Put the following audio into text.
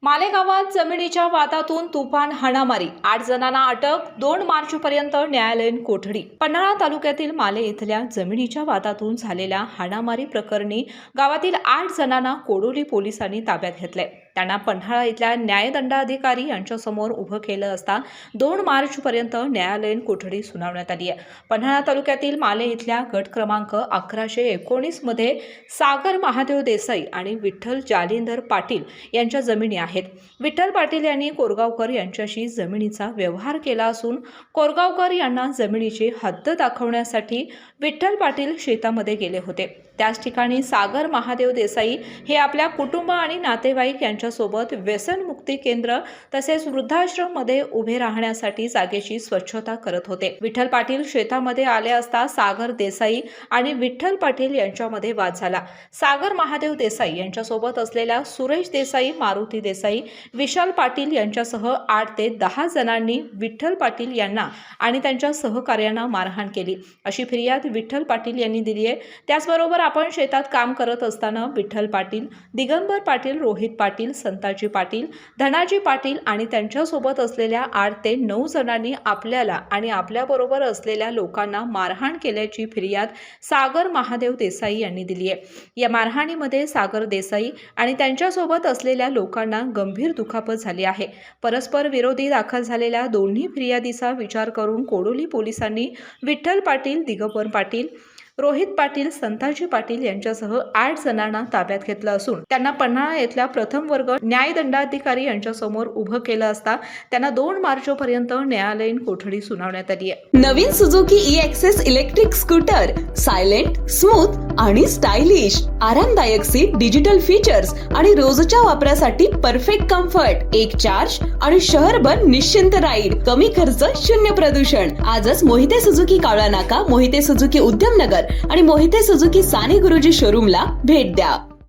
मालेगावात जमिनीच्या वादातून तुफान हाणामारी, 8 जणांना अटक, 2 मार्चपर्यंत न्यायालयीन कोठडी। पन्हाळा तालुक्यातील माले इथल्या जमिनीच्या वादातून झालेल्या हाणामारी प्रकरणी गावातील 8 जणांना कोडोली पोलिसांनी ताब्यात घेतले। त्यांना पन्हाळा इथल्या न्यायदंडाधिकारी यांच्यासमोर उभं केलं असता 2 मार्चपर्यंत न्यायालयीन कोठडी सुनावण्यात आली आहे। पन्हाळा तालुक्यातील माले इथल्या गट क्रमांक 1119 मध्ये सागर महादेव देसाई आणि विठ्ठल जालिंदर पाटील यांच्या जमिनी आहेत। विठ्ठल पाटील यांनी कोरगावकर यांच्याशी जमिनीचा व्यवहार केला असून कोरगावकर यांना जमिनीची हद्द दाखवण्यासाठी विठ्ठल पाटील शेतामध्ये गेले होते। त्याच ठिकाणी सागर महादेव देसाई हे आपल्या कुटुंब आणि नातेवाईक यांच्यासोबत व्यसनमुक्ती केंद्र तसेच वृद्धाश्रम मध्ये उभे राहण्यासाठी जागेची स्वच्छता करत होते। विठ्ठल पाटील शेतामध्ये आले असता सागर देसाई आणि विठ्ठल पाटील यांच्यामध्ये वाद झाला। सागर महादेव देसाई यांच्यासोबत असलेल्या सुरेश देसाई, मारुती देसाई, विशाल पाटील यांच्यासह 8 ते 10 जणांनी विठ्ठल पाटील यांना आणि त्यांच्या सहकार्यांना मारहाण केली, अशी फिर्याद विठ्ठल पाटील यांनी दिली आहे। त्याचबरोबर आपण शेतात काम करत असताना विठ्ठल पाटील, दिगंबर पाटील, रोहित पाटील, संताजी पाटील, धनाजी पाटील आणि त्यांच्यासोबत असलेल्या 8 ते 9 जणांनी आपल्याला आणि आपल्याबरोबर असलेल्या लोकांना मारहाण केल्याची फिर्याद सागर महादेव देसाई यांनी दिली आहे। या मारहाणीमध्ये सागर देसाई आणि त्यांच्यासोबत असलेल्या लोकांना गंभीर दुखापत झाली आहे। परस्पर विरोधी दाखल झालेल्या दोन्ही फिर्यादीचा विचार करून कोडोली पोलिसांनी विठ्ठल पाटील, दिगंबर पाटील, रोहित पाटील, संताजी पाटील यांच्यासह 8 जणांना ताब्यात घेतलं असून त्यांना पन्हाळा येथल्या प्रथम वर्ग न्यायदंडाधिकारी यांच्यासमोर उभं केलं असता त्यांना 2 मार्चपर्यंत न्यायालयीन कोठडी सुनावण्यात आली आहे। नवीन Suzuki e Access electric scooter silent, smooth आणि स्टायलिश, आरामदायक सीट, डिजिटल फीचर्स आणि रोजच्या वापरासाठी परफेक्ट कम्फर्ट, एक चार्ज आणि शहरभर निश्चिंत राईड, कमी खर्च, शून्य प्रदूषण। आजच मोहिते सुझुकी कावळा नाका, मोहिते सुझुकी उद्यमनगर आणि मोहिते सुझुकी साने गुरुजी शोरूमला भेट द्या।